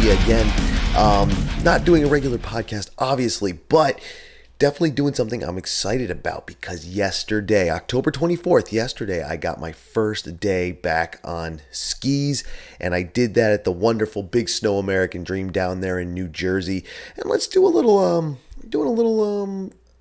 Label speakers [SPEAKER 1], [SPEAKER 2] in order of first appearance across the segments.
[SPEAKER 1] media again. Not doing a regular podcast, obviously, but definitely doing something I'm excited about because yesterday, October 24th, I got my first day back on skis, and I did that at the wonderful Big Snow American Dream down there in New Jersey. And let's do a little,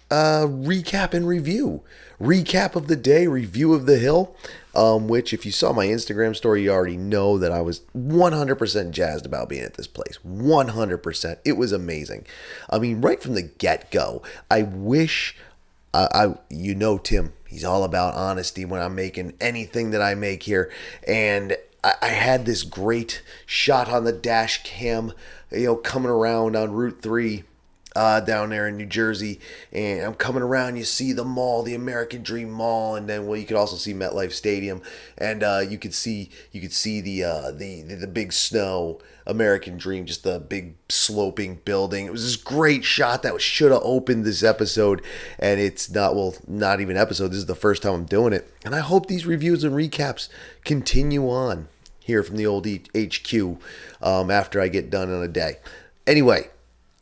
[SPEAKER 1] recap and review. Recap of the day, review of the hill, which if you saw my Instagram story, you already know that I was 100% jazzed about being at this place. 100%. It was amazing. I mean, right from the get-go, I wish, Tim, he's all about honesty when I'm making anything that I make here. And I had this great shot on the dash cam, coming around on Route 3. Down there in New Jersey, and I'm coming around. You see the mall, the American Dream Mall, and then you could also see MetLife Stadium, and you could see the Big Snow American Dream, just the big sloping building. It was this great shot that should have opened this episode, and it's not even episode. This is the first time I'm doing it, and I hope these reviews and recaps continue on here from the old HQ after I get done on a day. Anyway.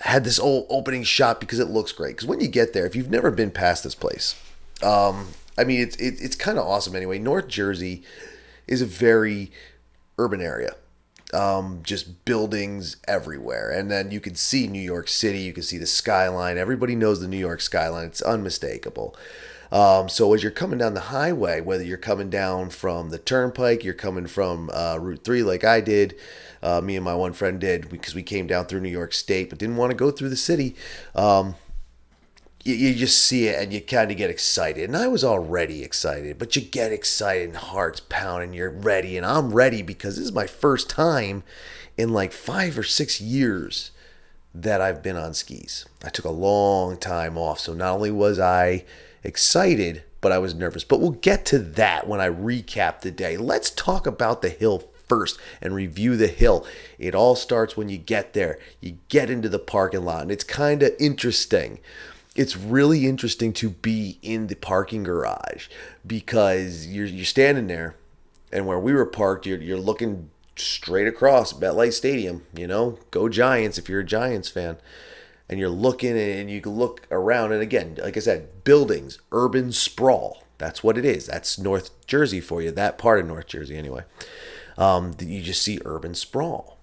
[SPEAKER 1] Had this old opening shot because it looks great. Because when you get there, if you've never been past this place, it's kind of awesome anyway. North Jersey is a very urban area. Just buildings everywhere. And then you can see New York City. You can see the skyline. Everybody knows the New York skyline. It's unmistakable. So as you're coming down the highway, whether you're coming down from the Turnpike, you're coming from Route 3 like I did, me and my one friend did, because we came down through New York State but didn't want to go through the city. You just see it and you kind of get excited. And I was already excited, but you get excited and heart's pounding, you're ready. And I'm ready because this is my first time in like 5 or 6 years that I've been on skis. I took a long time off, so not only was I excited, but I was nervous. But we'll get to that when I recap the day. Let's talk about the hill first and review the hill. It all starts when you get there. You get into the parking lot, and it's kind of interesting. It's really interesting to be in the parking garage because you're standing there, and where we were parked, you're looking straight across MetLife Stadium. Go Giants if you're a Giants fan. And you're looking, and you can look around, and again, like I said, buildings, urban sprawl. That's what it is. That's North Jersey for you, that part of North Jersey anyway. You just see urban sprawl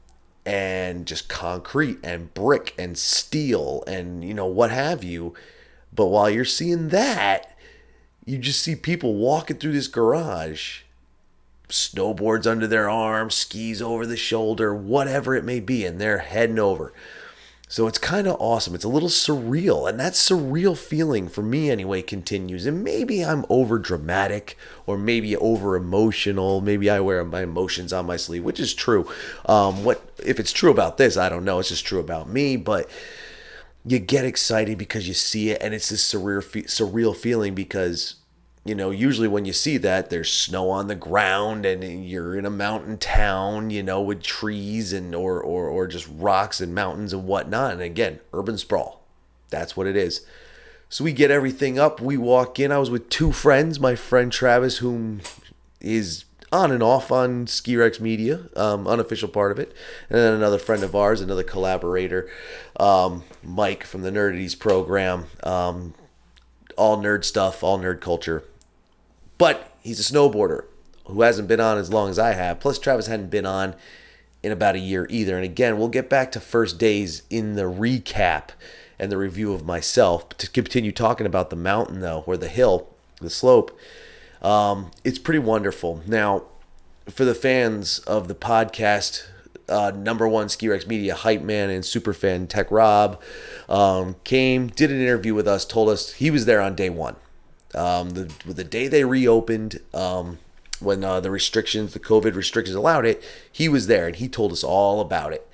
[SPEAKER 1] and just concrete and brick and steel and, what have you. But while you're seeing that, you just see people walking through this garage, snowboards under their arms, skis over the shoulder, whatever it may be, and they're heading over. So it's kind of awesome. It's a little surreal, and that surreal feeling for me anyway continues. And maybe I'm over dramatic or maybe over emotional. Maybe I wear my emotions on my sleeve, which is true. If it's true about this, I don't know. It's just true about me, but you get excited because you see it, and it's this surreal feeling because usually when you see that, there's snow on the ground and you're in a mountain town, with trees and or just rocks and mountains and whatnot. And again, urban sprawl. That's what it is. So we get everything up. We walk in. I was with two friends. My friend Travis, whom is on and off on Ski Rex Media, unofficial part of it. And then another friend of ours, another collaborator, Mike from the Nerdities program. All nerd stuff, all nerd culture. But he's a snowboarder who hasn't been on as long as I have. Plus, Travis hadn't been on in about a year either. And again, we'll get back to first days in the recap and the review of myself. But to continue talking about the mountain, though, or the hill, the slope, it's pretty wonderful. Now, for the fans of the podcast, number one Ski Rex Media hype man and super fan Tech Rob came, did an interview with us, told us he was there on day one. The day they reopened, when the COVID restrictions allowed it, he was there and he told us all about it.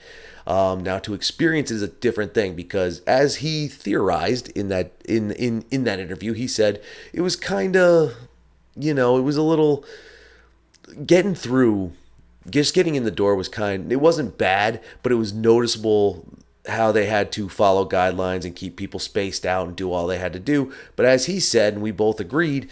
[SPEAKER 1] Now to experience is a different thing because as he theorized in that interview, he said it was kind of, it was a little getting through. Just getting in the door it wasn't bad, but it was noticeable how they had to follow guidelines and keep people spaced out and do all they had to do. But as he said, and we both agreed,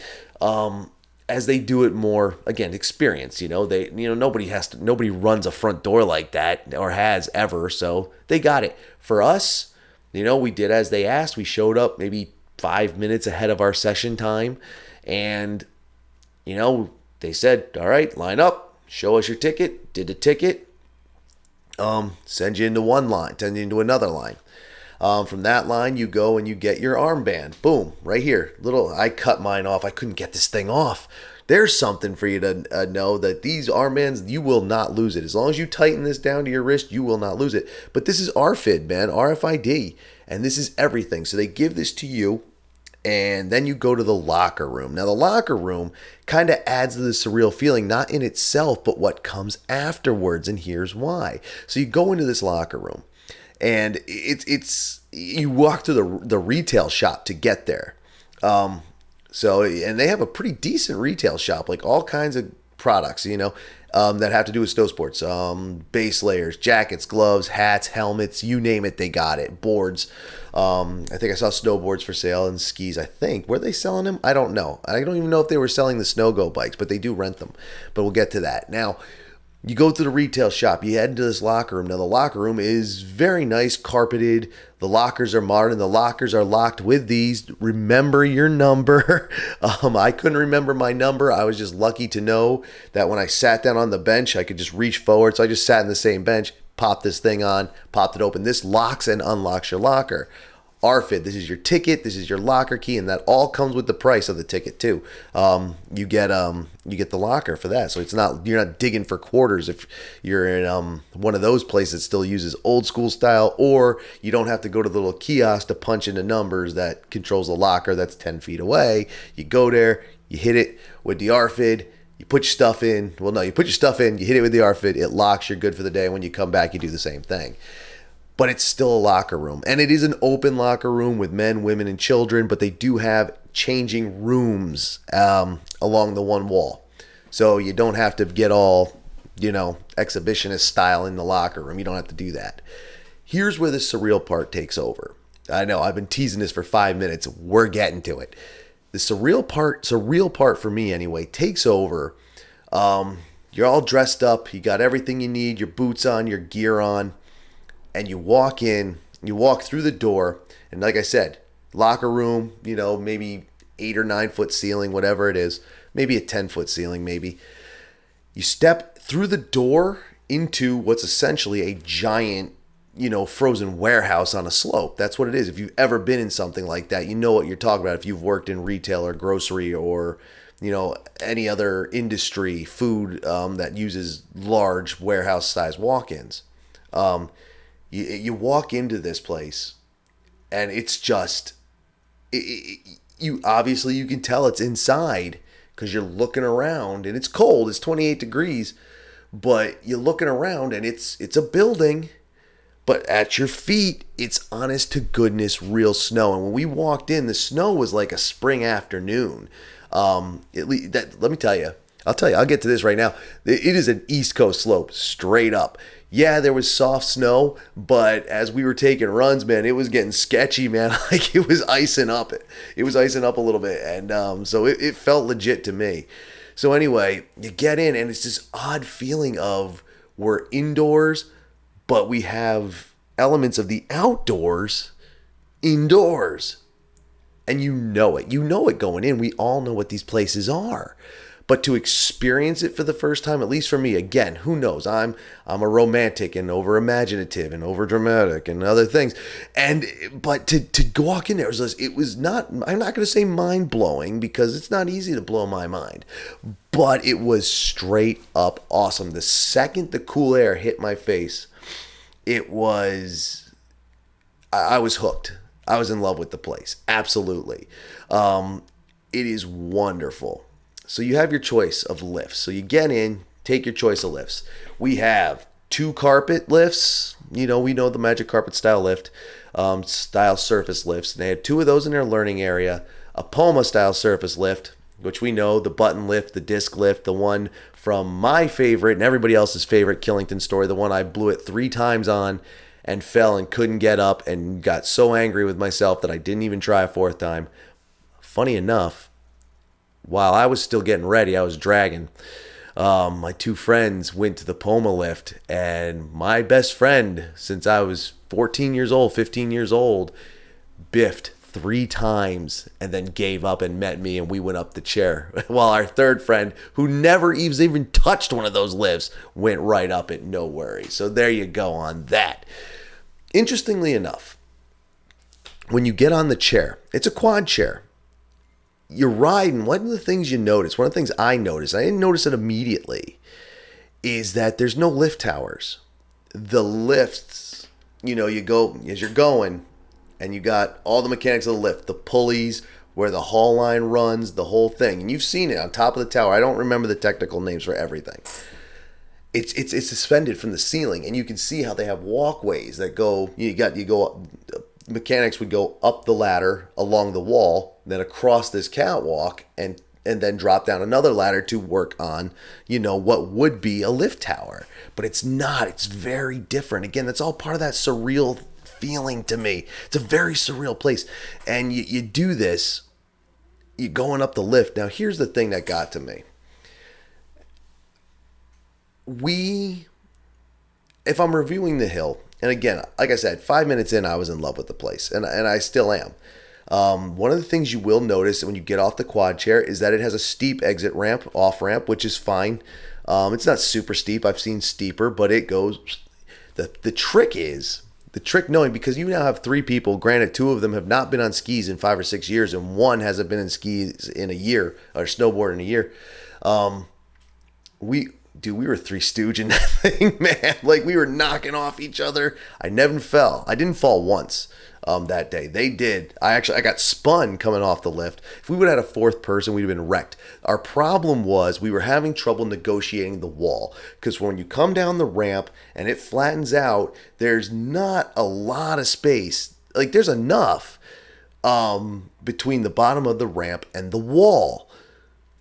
[SPEAKER 1] as they do it more, again, experience, nobody runs a front door like that or has ever, so they got it. For us, we did as they asked. We showed up maybe 5 minutes ahead of our session time, and they said, all right, line up, show us your ticket. Did the ticket, send you into one line, send you into another line. From that line, you go and you get your armband. Boom, right here. I cut mine off. I couldn't get this thing off. There's something for you to know, that these armbands, you will not lose it. As long as you tighten this down to your wrist, you will not lose it. But this is RFID, man, RFID, and this is everything. So they give this to you, and then you go to the locker room. Now, the locker room kind of adds to the surreal feeling, not in itself, but what comes afterwards, and here's why. So you go into this locker room, and it's you walk to the retail shop to get there. And they have a pretty decent retail shop, like all kinds of products, that have to do with snow sports. Base layers, jackets, gloves, hats, helmets, you name it, they got it. Boards. I think I saw snowboards for sale and skis, I think. Were they selling them? I don't know. I don't even know if they were selling the Snow-Go bikes, but they do rent them. But we'll get to that. Now, you go to the retail shop, you head into this locker room. Now, the locker room is very nice, carpeted. The lockers are modern. The lockers are locked with these. Remember your number. I couldn't remember my number. I was just lucky to know that when I sat down on the bench, I could just reach forward. So I just sat in the same bench, popped this thing on, popped it open. This locks and unlocks your locker. RFID, this is your ticket, this is your locker key, and that all comes with the price of the ticket too. You get the locker for that, so you're not digging for quarters if you're in one of those places that still uses old school style, or you don't have to go to the little kiosk to punch into numbers that controls the locker that's 10 feet away. You go there, you hit it with the RFID. You put your stuff in. Well, no, you put your stuff in, you hit it with the RFID, it locks, you're good for the day. When you come back, you do the same thing. But it's still a locker room. And it is an open locker room with men, women, and children, but they do have changing rooms along the one wall. So you don't have to get all, exhibitionist style in the locker room. You don't have to do that. Here's where the surreal part takes over. I know, I've been teasing this for 5 minutes. We're getting to it. The surreal part for me anyway, takes over. You're all dressed up. You got everything you need, your boots on, your gear on. And you walk in, you walk through the door, and like I said, locker room, maybe 8 or 9 foot ceiling, whatever it is, maybe a 10-foot ceiling, maybe. You step through the door into what's essentially a giant, frozen warehouse on a slope. That's what it is. If you've ever been in something like that, you know what you're talking about. If you've worked in retail or grocery or, any other industry, food that uses large warehouse-sized walk-ins. You walk into this place, and it's just, you can tell it's inside because you're looking around, and it's cold. It's 28 degrees, but you're looking around, and it's a building, but at your feet, it's honest to goodness real snow. And when we walked in, the snow was like a spring afternoon. Let me tell you. I'll get to this right now. It is an East Coast slope, straight up. Yeah, there was soft snow, but as we were taking runs, man, it was getting sketchy, man. Like it was icing up. It was icing up a little bit, and so it felt legit to me. So anyway, you get in, and it's this odd feeling of we're indoors, but we have elements of the outdoors indoors. And you know it. You know it going in. We all know what these places are. But to experience it for the first time, at least for me, again, who knows? I'm a romantic and over imaginative and over dramatic and other things. But to walk in there, it was not, I'm not going to say mind blowing because it's not easy to blow my mind, but it was straight up awesome. The second the cool air hit my face, I was hooked. I was in love with the place. Absolutely. It is wonderful. So you have your choice of lifts. So you get in, take your choice of lifts. We have 2 carpet lifts. We know the Magic Carpet style lift, style surface lifts. And they had 2 of those in their learning area. A Poma style surface lift, which we know, the button lift, the disc lift, the one from my favorite and everybody else's favorite Killington story, the one I blew it 3 times on and fell and couldn't get up and got so angry with myself that I didn't even try a 4th time. Funny enough, while I was still getting ready, I was dragging. My two friends went to the Poma lift, and my best friend, since I was 14 years old, 15 years old, biffed 3 times and then gave up and met me, and we went up the chair. While our third friend, who never even touched one of those lifts, went right up it, no worries. So there you go on that. Interestingly enough, when you get on the chair, it's a quad chair. You're riding. One of the things you notice, one of the things I noticed, I didn't notice it immediately, is that there's no lift towers. The lifts, you go as you're going, and you got all the mechanics of the lift, the pulleys, where the haul line runs, the whole thing. And you've seen it on top of the tower. I don't remember the technical names for everything. It's suspended from the ceiling, and you can see how they have walkways that go. Mechanics would go up the ladder along the wall, then across this catwalk, and then drop down another ladder to work on, what would be a lift tower. But it's not. It's very different. Again, that's all part of that surreal feeling to me. It's a very surreal place. And you do this, you're going up the lift. Now, here's the thing that got to me. If I'm reviewing the hill, and again, like I said, 5 minutes in, I was in love with the place, and I still am. One of the things you will notice when you get off the quad chair is that it has a steep exit ramp, off ramp, which is fine. It's not super steep. I've seen steeper, but it goes. The trick knowing, because you now have 3 people, granted 2 of them have not been on skis in 5 or 6 years, and 1 hasn't been in skis in a year, or snowboard in a year. We were 3 stooging that thing, man. Like, we were knocking off each other. I never fell. I didn't fall once that day. They did. I got spun coming off the lift. If we would have had a 4th person, we'd have been wrecked. Our problem was we were having trouble negotiating the wall, because when you come down the ramp and it flattens out, there's not a lot of space. Like, there's enough between the bottom of the ramp and the wall.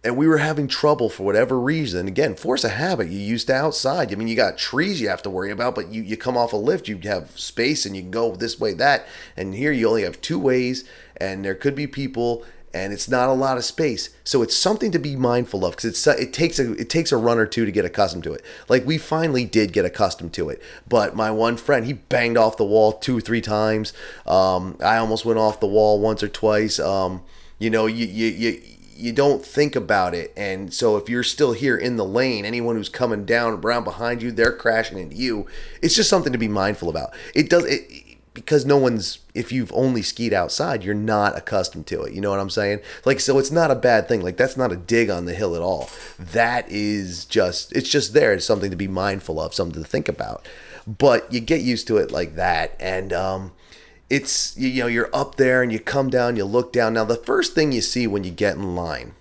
[SPEAKER 1] And we were having trouble for whatever reason. Again, force of habit. You're used to outside. I mean, you got trees you have to worry about, but you come off a lift, you have space and you can go this way, that. And here you only have 2 ways, and there could be people, and it's not a lot of space. So it's something to be mindful of, because it takes a run or 2 to get accustomed to it. Like, we finally did get accustomed to it. But my one friend, he banged off the wall 2 or 3 times. I almost went off the wall once or twice. You don't think about it, and so if you're still here in the lane, anyone who's coming down around behind you, they're crashing into you. It's just something to be mindful about. Because if you've only skied outside, you're not accustomed to it. You know what I'm saying? Like, so it's not a bad thing. Like, that's not a dig on the hill at all. It's just there. It's something to be mindful of, something to think about. But you get used to it like that, and it's, you're up there and you come down, you look down. Now, the first thing you see when you get in line,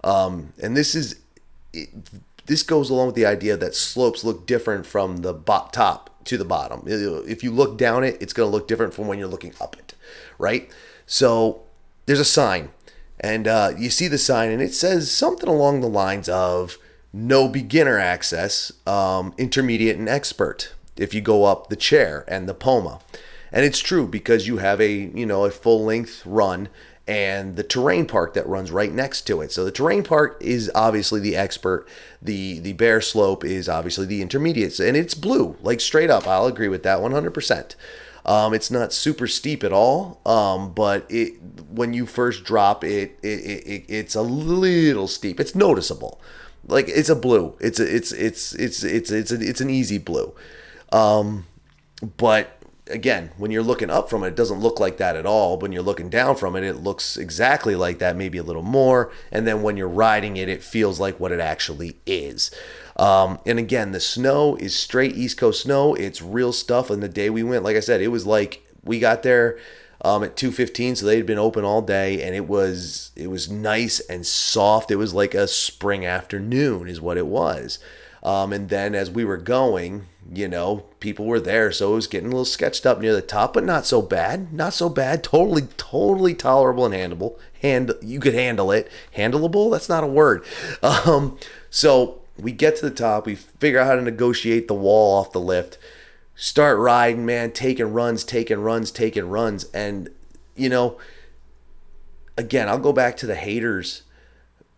[SPEAKER 1] and this goes along with the idea that slopes look different from the top to the bottom. If you look down it, it's going to look different from when you're looking up it, right? So there's a sign, and you see the sign, and it says something along the lines of no beginner access, intermediate and expert, if you go up the chair and the Poma. And it's true, because you have a full-length run and the terrain park that runs right next to it. So the terrain park is obviously the expert. The bare slope is obviously the intermediate. And it's blue, like straight up. I'll agree with that 100%. It's not super steep at all, but when you first drop it's a little steep. It's noticeable. Like, it's a blue. It's an easy blue. But again, when you're looking up from it, it doesn't look like that at all. When you're looking down from it, it looks exactly like that, maybe a little more. And then when you're riding it, it feels like what it actually is. And again, the snow is straight East Coast snow. It's real stuff. And the day we went, like I said, it was like we got there at 2:15, so they'd been open all day, and it was nice and soft. It was like a spring afternoon is what it was. And then as we were going, people were there, so it was getting a little sketched up near the top, but not so bad. Not so bad. Totally tolerable and handleable. You could handle it. Handleable? That's not a word. So we get to the top. We figure out how to negotiate the wall off the lift. Start riding, man. Taking runs. And, again, I'll go back to the haters.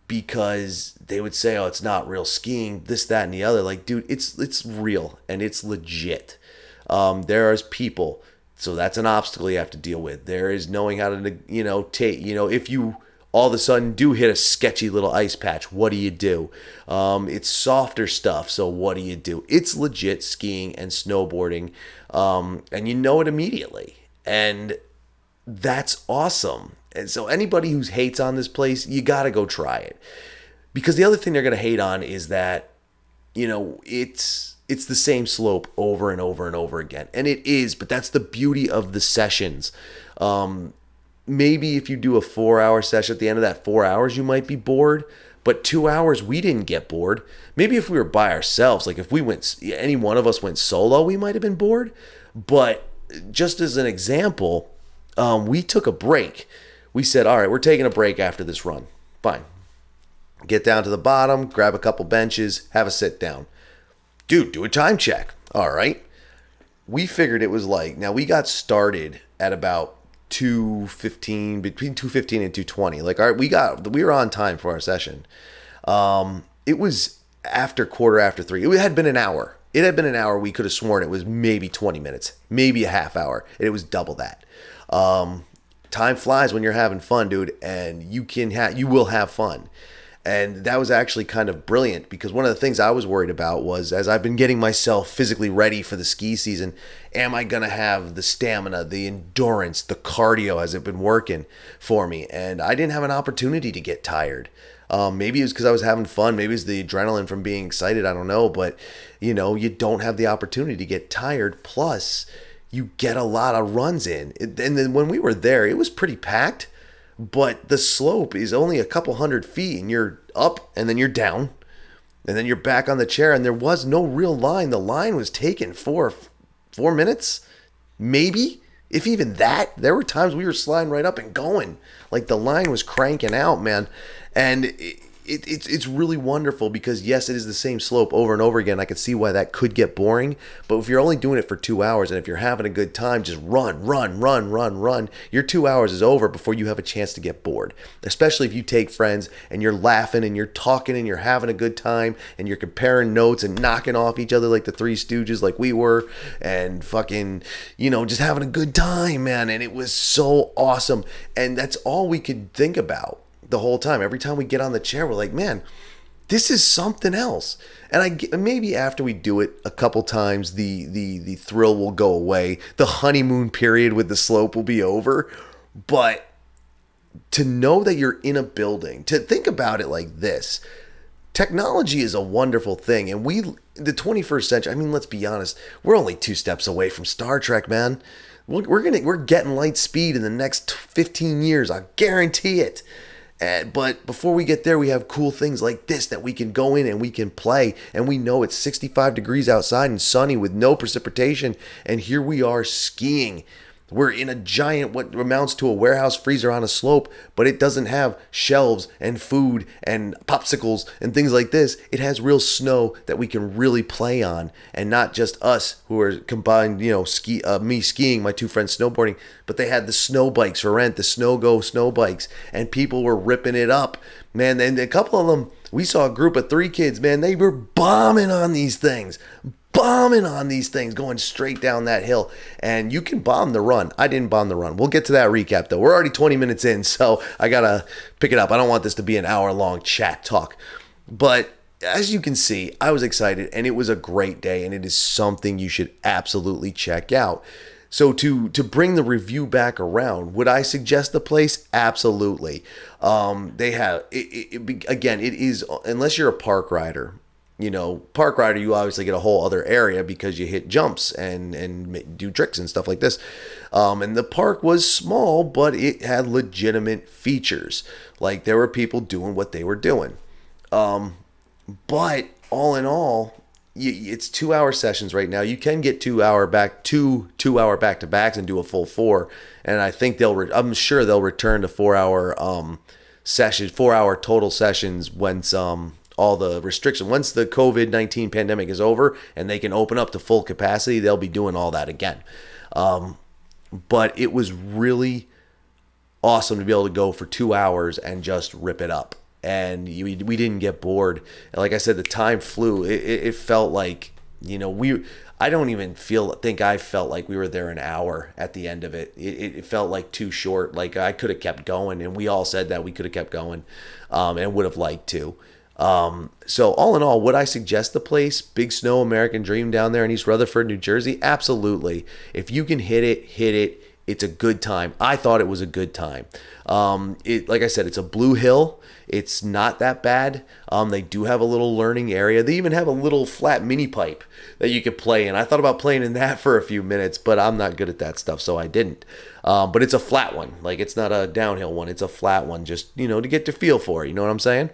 [SPEAKER 1] because they would say, "Oh, it's not real skiing, this, that, and the other." Like, dude, it's real and it's legit. There's people, so that's an obstacle you have to deal with. There is knowing how to, take, if you all of a sudden do hit a sketchy little ice patch, what do you do? It's softer stuff, so what do you do? It's legit skiing and snowboarding, and you know it immediately, and that's awesome. And so anybody who hates on this place, you got to go try it. Because the other thing they're going to hate on is that, it's the same slope over and over and over again. And it is, but that's the beauty of the sessions. Maybe if you do a 4-hour session, at the end of that 4 hours, you might be bored. But 2 hours, we didn't get bored. Maybe if we were by ourselves, like if any one of us went solo, we might have been bored. But just as an example, we took a break. We said, all right, we're taking a break after this run. Fine. Get down to the bottom, grab a couple benches, have a sit down. Dude, do a time check. All right. We figured it was now we got started at about 2:15, between 2:15 and 2:20. Like, all right, we were on time for our session. It was after 3:15. It had been an hour. We could have sworn it was maybe 20 minutes, maybe a half hour. And it was double that. Time flies when you're having fun, dude, and you will have fun. And that was actually kind of brilliant, because one of the things I was worried about was, as I've been getting myself physically ready for the ski season, am I going to have the stamina, the endurance, the cardio? Has it been working for me? And I didn't have an opportunity to get tired. Maybe it was because I was having fun. Maybe it's the adrenaline from being excited. I don't know. But, you don't have the opportunity to get tired. Plus, you get a lot of runs in. And then when we were there, it was pretty packed. But the slope is only a couple 100 feet, and you're up and then you're down and then you're back on the chair, and there was no real line. The line was taken for 4 minutes, maybe, if even that. There were times we were sliding right up and going. Like, the line was cranking out, man. And it's really wonderful, because yes, it is the same slope over and over again. I can see why that could get boring, but if you're only doing it for 2 hours, and if you're having a good time, just run, your 2 hours is over before you have a chance to get bored. Especially if you take friends and you're laughing and you're talking and you're having a good time and you're comparing notes and knocking off each other like the Three Stooges, like we were, and fucking, just having a good time, man. And it was so awesome. And that's all we could think about the whole time. Every time we get on the chair, we're like, man, this is something else. And maybe after we do it a couple times, the thrill will go away. The honeymoon period with the slope will be over. But to know that you're in a building, to think about it like this, technology is a wonderful thing. And the 21st century, I mean, let's be honest, we're only 2 steps away from Star Trek, man. We're getting light speed in the next 15 years. I guarantee it. But before we get there, we have cool things like this that we can go in and we can play. And we know it's 65 degrees outside and sunny with no precipitation. And here we are skiing. We're in a giant, what amounts to a warehouse freezer on a slope, but it doesn't have shelves and food and popsicles and things like this. It has real snow that we can really play on, and not just us who are combined, me skiing, my 2 friends snowboarding, but they had the snow bikes for rent, the Snow Go snow bikes, and people were ripping it up, man. And a couple of them, we saw a group of 3 kids, man, they were bombing on these things, going straight down that hill. And you can bomb the run. I didn't bomb the run. We'll get to that recap, though. We're already 20 minutes in, so I gotta pick it up. I don't want this to be an hour-long chat talk. But as you can see, I was excited, and it was a great day, and it is something you should absolutely check out. So to bring the review back around, would I suggest the place? Absolutely. They have, again, it is, unless you're a park rider, you obviously get a whole other area because you hit jumps and do tricks and stuff like this. And the park was small, but it had legitimate features. Like, there were people doing what they were doing. But all in all, it's 2-hour sessions right now. You can get 2-hour two-hour back-to-backs and do a full 4. And I think I'm sure they'll return to 4-hour sessions, 4-hour total sessions once all the restrictions. Once the COVID-19 pandemic is over and they can open up to full capacity, they'll be doing all that again. But it was really awesome to be able to go for 2 hours and just rip it up. and we didn't get bored. And like I said, the time flew. It felt like, I don't even think I felt like we were there an hour at the end of it. It felt like too short. Like I could have kept going, and we all said that we could have kept going, and would have liked to. So all in all, would I suggest the place? Big Snow American Dream down there in East Rutherford, New Jersey? Absolutely. If you can hit it, hit it. It's a good time. I thought it was a good time. Like I said, it's a blue hill. It's not that bad. They do have a little learning area. They even have a little flat mini pipe that you could play in. I thought about playing in that for a few minutes, but I'm not good at that stuff, so I didn't. But it's a flat one. Like, it's not a downhill one. It's a flat one, just, to get the feel for it. You know what I'm saying?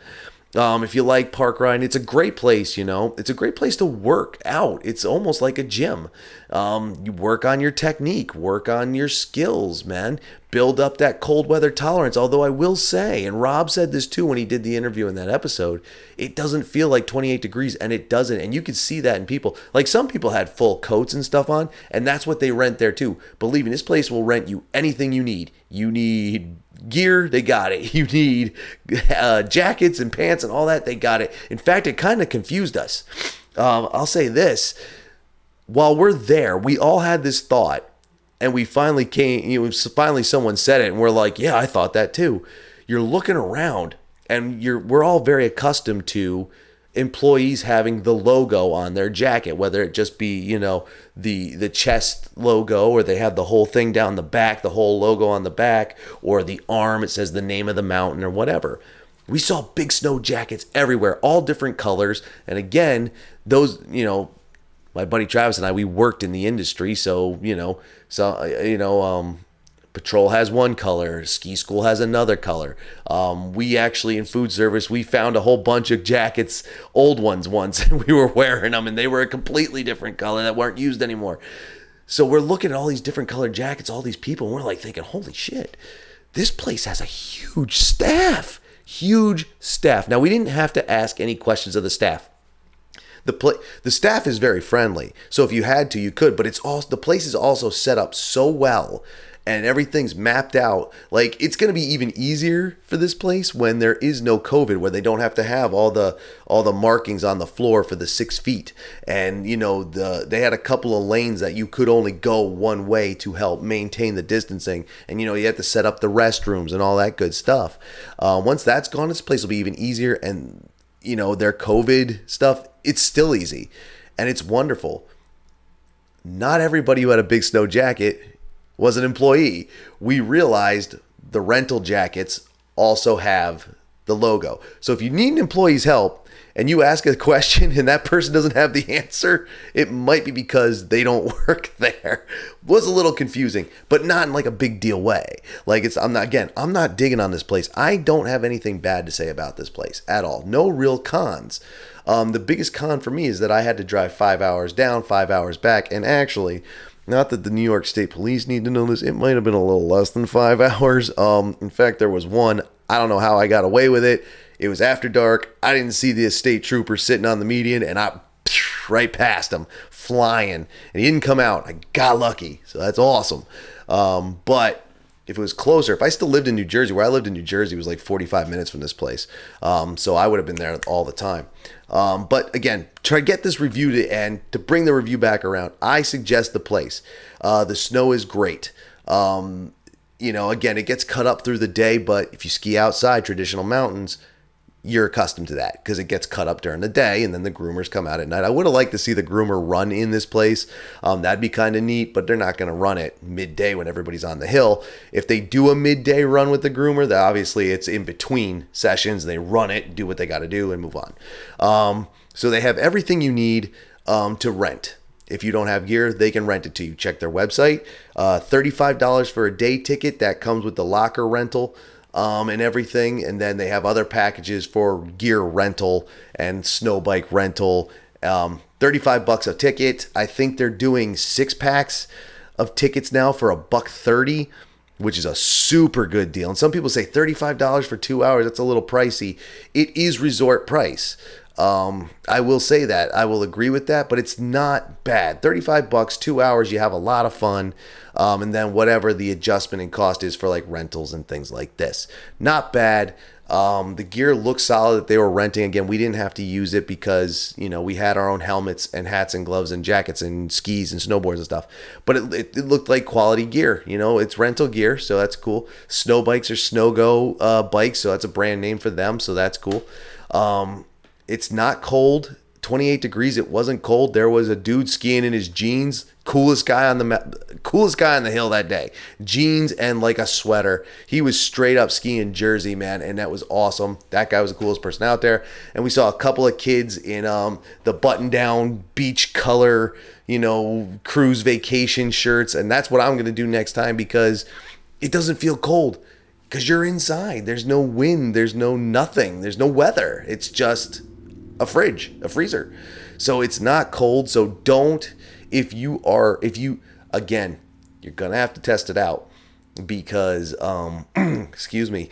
[SPEAKER 1] If you like park riding, it's a great place, It's a great place to work out. It's almost like a gym. You work on your technique, work on your skills, man. Build up that cold weather tolerance. Although I will say, and Rob said this too when he did the interview in that episode, it doesn't feel like 28 degrees, and it doesn't. And you could see that in people. Like, some people had full coats and stuff on, and that's what they rent there too. Believe me, this place will rent you anything you need. You need gear, they got it. You need jackets and pants and all that, they got it. In fact, it kind of confused us. I'll say this. While we're there, we all had this thought, and we finally finally someone said it, and we're like, yeah, I thought that too. You're looking around, and we're all very accustomed to employees having the logo on their jacket, whether it just be, the chest logo, or they have the whole thing down the back, the whole logo on the back, or the arm, it says the name of the mountain or whatever. We saw Big Snow jackets everywhere, all different colors. And again, those, my buddy Travis and I, we worked in the industry. So, Patrol has one color, ski school has another color. We actually, in food service, we found a whole bunch of jackets, old ones once, and we were wearing them, and they were a completely different color that weren't used anymore. So we're looking at all these different colored jackets, all these people, and we're like thinking, holy shit, this place has a huge staff. Now, we didn't have to ask any questions of the staff. The staff is very friendly, so if you had to, you could, but the place is also set up so well, and everything's mapped out. Like, it's going to be even easier for this place when there is no COVID, where they don't have to have all the markings on the floor for the 6 feet. And, they had a couple of lanes that you could only go one way to help maintain the distancing. And, you had to set up the restrooms and all that good stuff. Once that's gone, this place will be even easier. And, their COVID stuff, it's still easy. And it's wonderful. Not everybody who had a Big Snow jacket was an employee. We realized the rental jackets also have the logo. So if you need an employee's help and you ask a question and that person doesn't have the answer, it might be because they don't work there. Was a little confusing, but not in like a big deal way. Like, I'm not digging on this place. I don't have anything bad to say about this place at all. No real cons. The biggest con for me is that I had to drive 5 hours down, 5 hours back, and actually, not that the New York State Police need to know this, it might have been a little less than 5 hours. In fact, there was one. I don't know how I got away with it. It was after dark. I didn't see the state trooper sitting on the median, and I right past him, flying. And he didn't come out. I got lucky, so that's awesome. But if it was closer, if I still lived in New Jersey, where I lived in New Jersey was like 45 minutes from this place. So I would have been there all the time. But again, try to get this review to end. To bring the review back around, I suggest the place. The snow is great. Again, it gets cut up through the day, but if you ski outside traditional mountains, you're accustomed to that because it gets cut up during the day and then the groomers come out at night. I would have liked to see the groomer run in this place. That'd be kind of neat, but they're not going to run it midday when everybody's on the hill. If they do a midday run with the groomer, then obviously it's in between sessions. They run it, do what they got to do, and move on. So they have everything you need to rent. If you don't have gear, they can rent it to you. Check their website. $35 for a day ticket. That comes with the locker rental. And everything, and then they have other packages for gear rental and snow bike rental. $35 a ticket. I think they're doing 6-packs of tickets now for $130, which is a super good deal. And some people say $35 for 2 hours, that's a little pricey. It is resort price. I will say that. I will agree with that, but it's not bad. $35, 2 hours, you have a lot of fun. And then whatever the adjustment in cost is for like rentals and things like this. Not bad. The gear looks solid that they were renting. Again, we didn't have to use it because, we had our own helmets and hats and gloves and jackets and skis and snowboards and stuff. But it looked like quality gear. It's rental gear, so that's cool. Snow bikes are Snowgo bikes, so that's a brand name for them, so that's cool. It's not cold. 28 degrees. It wasn't cold. There was a dude skiing in his jeans. Coolest guy on the hill that day. Jeans and like a sweater. He was straight up skiing Jersey, man, and that was awesome. That guy was the coolest person out there. And we saw a couple of kids in the button-down beach color, cruise vacation shirts, and that's what I'm gonna do next time because it doesn't feel cold. Because you're inside. There's no wind. There's no nothing. There's no weather. It's just a freezer. So it's not cold. So again, you're going to have to test it out because, excuse me,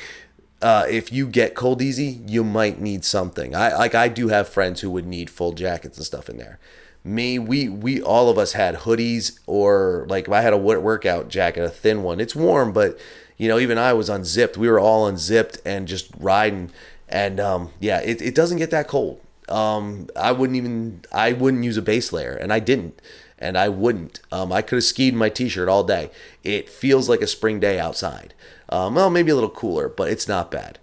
[SPEAKER 1] if you get cold easy, you might need something. I do have friends who would need full jackets and stuff in there. We all of us had hoodies or like I had a workout jacket, a thin one. It's warm, but even I was unzipped. We were all unzipped and just riding. And it doesn't get that cold. I wouldn't use a base layer, and I didn't. And I wouldn't. I could have skied in my t-shirt all day. It feels like a spring day outside. Well, maybe a little cooler, but it's not bad.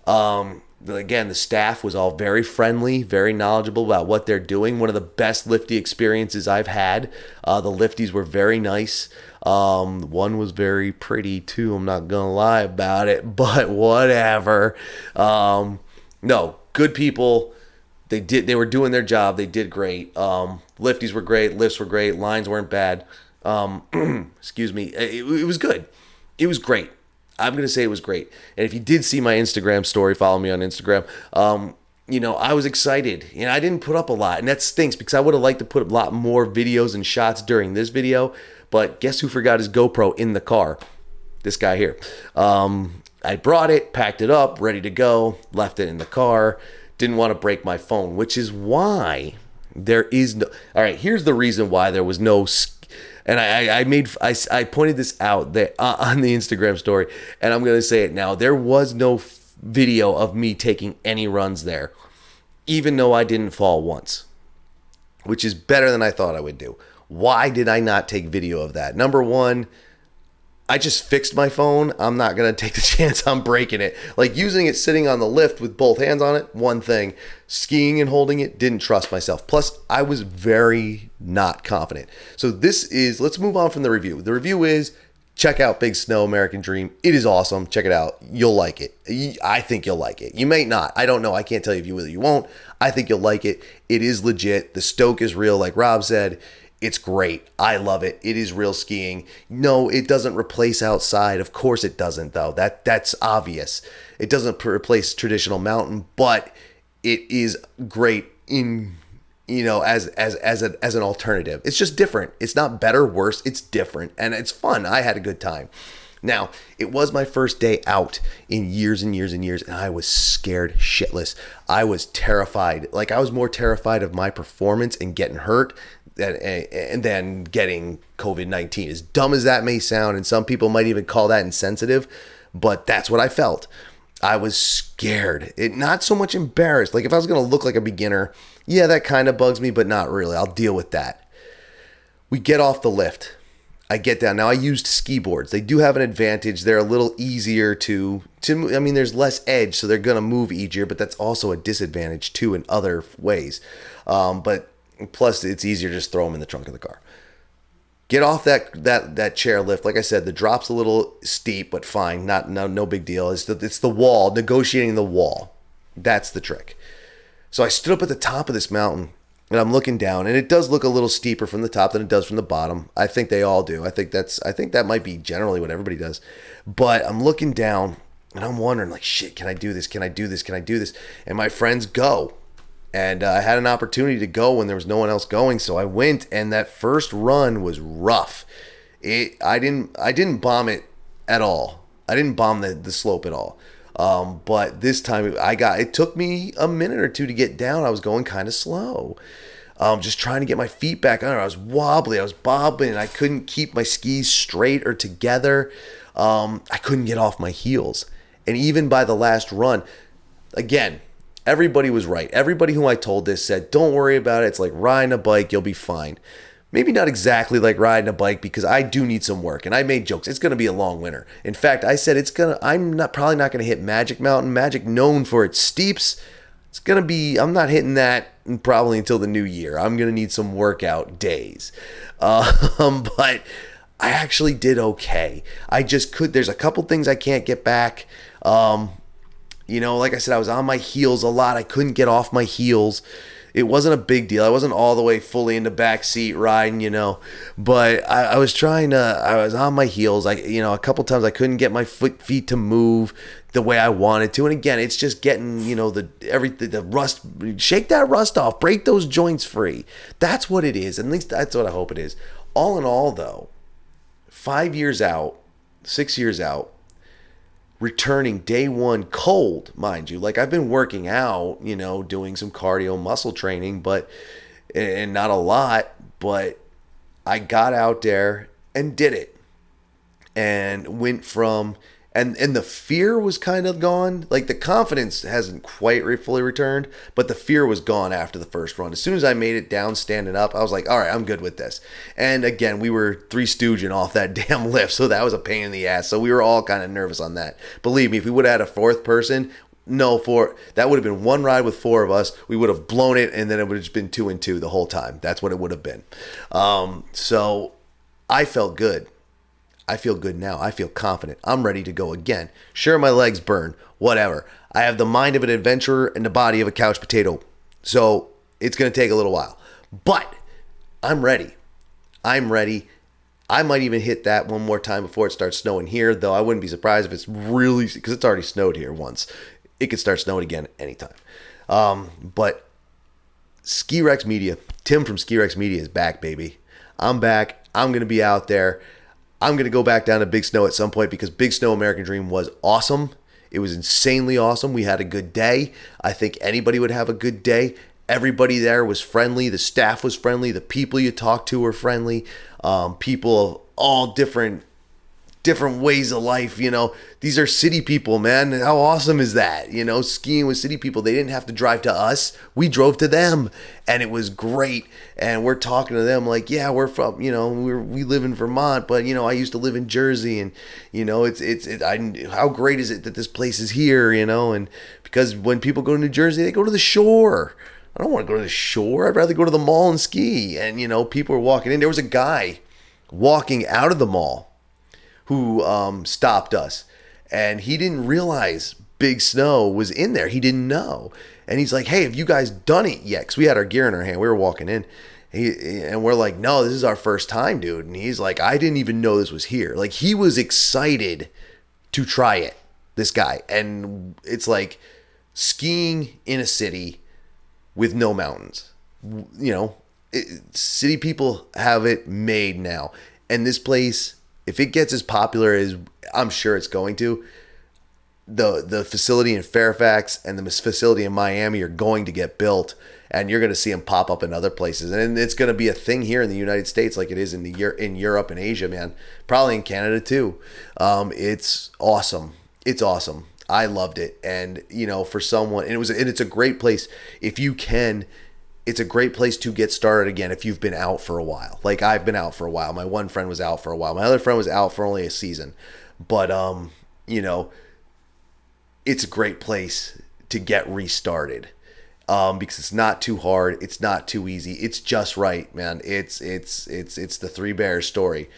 [SPEAKER 1] Again, the staff was all very friendly, very knowledgeable about what they're doing. One of the best lifty experiences I've had. The lifties were very nice. One was very pretty too. I'm not gonna lie about it, but whatever. No, good people. They were doing their job. They did great. Lifties were great. Lifts were great. Lines weren't bad. Excuse me. It was good. It was great. I'm going to say it was great. And if you did see my Instagram story, follow me on Instagram. I was excited. I didn't put up a lot. And that stinks because I would have liked to put up a lot more videos and shots during this video. But guess who forgot his GoPro in the car? This guy here. I brought it, packed it up, ready to go, left it in the car. Didn't want to break my phone, which is why there is no... All right, here's the reason why there was no... And I pointed this out there on the Instagram story, and I'm going to say it now. There was no video of me taking any runs there, even though I didn't fall once, which is better than I thought I would do. Why did I not take video of that? Number one, I just fixed my phone. I'm not going to take the chance I'm breaking it. Like using it sitting on the lift with both hands on it, one thing. Skiing and holding it, didn't trust myself. Plus, I was very not confident. So let's move on from the review. The review is, check out Big Snow American Dream. It is awesome. Check it out. You'll like it. I think you'll like it. You may not. I don't know. I can't tell you if you will or you won't. I think you'll like it. It is legit. The stoke is real, like Rob said. It's great. I love it. It is real skiing. No, it doesn't replace outside. Of course it doesn't, though. That's obvious. It doesn't replace traditional mountain, but it is great in as an alternative. It's just different. It's not better, worse. It's different, and it's fun. I had a good time. Now, it was my first day out in years and years and years, and I was scared shitless. I was terrified. Like, I was more terrified of my performance and getting hurt and then getting COVID-19. As dumb as that may sound, and some people might even call that insensitive, but that's what I felt. I was scared. Not so much embarrassed. Like if I was going to look like a beginner, yeah, that kind of bugs me, but not really. I'll deal with that. We get off the lift. I get down. Now I used ski boards. They do have an advantage. They're a little easier to there's less edge, so they're going to move easier, but that's also a disadvantage too in other ways. But plus, it's easier to just throw them in the trunk of the car. Get off that chairlift. Like I said, the drop's a little steep, but fine. No big deal. It's the wall, negotiating the wall. That's the trick. So I stood up at the top of this mountain, and I'm looking down, and it does look a little steeper from the top than it does from the bottom. I think they all do. I think that might be generally what everybody does. But I'm looking down, and I'm wondering, like, shit, can I do this? Can I do this? Can I do this? And my friends go. And I had an opportunity to go when there was no one else going, so I went. And that first run was rough. I didn't bomb it at all. I didn't bomb the slope at all. But this time it took me a minute or two to get down. I was going kind of slow. Just trying to get my feet back under. I was wobbly, I was bobbing, and I couldn't keep my skis straight or together. I couldn't get off my heels. And even by the last run, again, everybody was right. Everybody who I told this said, don't worry about it. It's like riding a bike. You'll be fine. Maybe not exactly like riding a bike, because I do need some work. And I made jokes. It's going to be a long winter. In fact, I said probably not going to hit Magic Mountain. Magic, known for its steeps. I'm not hitting that probably until the new year. I'm going to need some workout days. But I actually did okay. There's a couple things I can't get back. Like I said, I was on my heels a lot. I couldn't get off my heels. It wasn't a big deal. I wasn't all the way fully in the back seat riding, but I was on my heels. A couple times I couldn't get my feet to move the way I wanted to. And again, it's just getting, the rust, shake that rust off, break those joints free. That's what it is. At least that's what I hope it is. All in all, though, 6 years out, returning day one cold, mind you. Like, I've been working out, doing some cardio muscle training, and not a lot, but I got out there and did it, and went from, and the fear was kind of gone. Like, the confidence hasn't quite fully returned, but the fear was gone after the first run. As soon as I made it down standing up, I was like, all right, I'm good with this. And again, we were Three Stooging off that damn lift, so that was a pain in the ass. So we were all kind of nervous on that. Believe me, if we would have had a fourth person, that would have been one ride with four of us. We would have blown it, and then it would have just been 2 and 2 the whole time. That's what it would have been. So I felt good. I feel good now. I feel confident. I'm ready to go again. Sure, my legs burn. Whatever. I have the mind of an adventurer and the body of a couch potato. So it's going to take a little while. But I'm ready. I might even hit that one more time before it starts snowing here, though I wouldn't be surprised if it's really, because it's already snowed here once. It could start snowing again anytime. But Ski Rex Media, Tim from Ski Rex Media is back, baby. I'm back. I'm going to be out there. I'm going to go back down to Big Snow at some point, because Big Snow American Dream was awesome. It was insanely awesome. We had a good day. I think anybody would have a good day. Everybody there was friendly. The staff was friendly. The people you talked to were friendly. People of all different ways of life. These are city people, man. How awesome is that? Skiing with city people. They didn't have to drive to us. We drove to them, and it was great. And we're talking to them like, yeah, we're from, we live in Vermont, but I used to live in Jersey, and how great is it that this place is here? And because when people go to New Jersey, they go to the shore. I don't want to go to the shore. I'd rather go to the mall and ski. And people were walking in. There was a guy walking out of the mall who stopped us, and he didn't realize Big Snow was in there. He didn't know. And he's like, hey, have you guys done it yet? Because we had our gear in our hand. We were walking in. And we're like, no, this is our first time, dude. And he's like, I didn't even know this was here. Like, he was excited to try it, this guy. And it's like skiing in a city with no mountains. City people have it made now. And this place, if it gets as popular as I'm sure it's going to, the facility in Fairfax and the facility in Miami are going to get built, and you're going to see them pop up in other places. And it's going to be a thing here in the United States like it is in Europe and Asia, man. Probably in Canada too. It's awesome. It's awesome. I loved it. And, for someone, and it's a great place if you can. It's a great place to get started again if you've been out for a while. Like, I've been out for a while. My one friend was out for a while. My other friend was out for only a season. But, it's a great place to get restarted, because it's not too hard. It's not too easy. It's just right, man. It's the Three Bears story.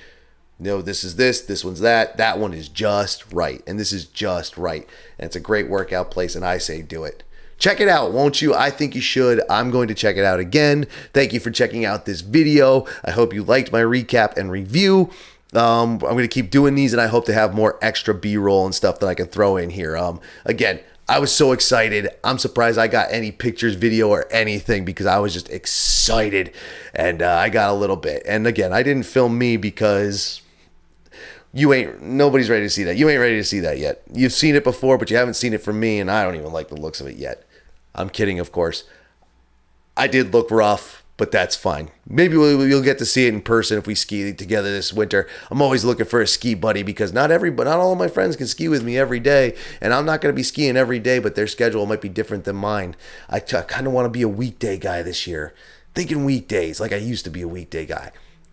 [SPEAKER 1] This is this one's that one is just right. And this is just right. And it's a great workout place. And I say do it. Check it out, won't you? I think you should. I'm going to check it out again. Thank you for checking out this video. I hope you liked my recap and review. I'm going to keep doing these, and I hope to have more extra B-roll and stuff that I can throw in here. Again, I was so excited. I'm surprised I got any pictures, video, or anything, because I was just excited, and I got a little bit. And again, I didn't film me because Nobody's ready to see that. You ain't ready to see that yet. You've seen it before, but you haven't seen it from me, and I don't even like the looks of it yet. I'm kidding, of course. I did look rough, but that's fine. Maybe we'll get to see it in person if we ski together this winter. I'm always looking for a ski buddy because not all of my friends can ski with me every day, and I'm not going to be skiing every day, but their schedule might be different than mine. I kind of want to be a weekday guy this year. Thinking weekdays, like I used to be a weekday guy.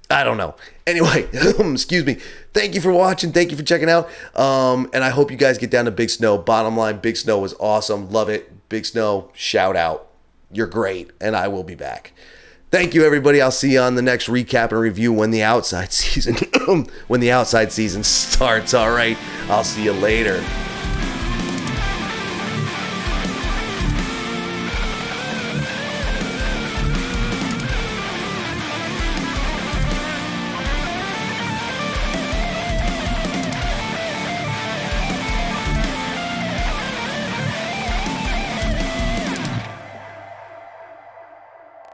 [SPEAKER 1] I don't know. Anyway, excuse me. Thank you for watching. Thank you for checking out. And I hope you guys get down to Big Snow. Bottom line, Big Snow was awesome. Love it. Big Snow, shout out. You're great. And I will be back. Thank you, everybody. I'll see you on the next recap and review when the outside season starts. All right. I'll see you later.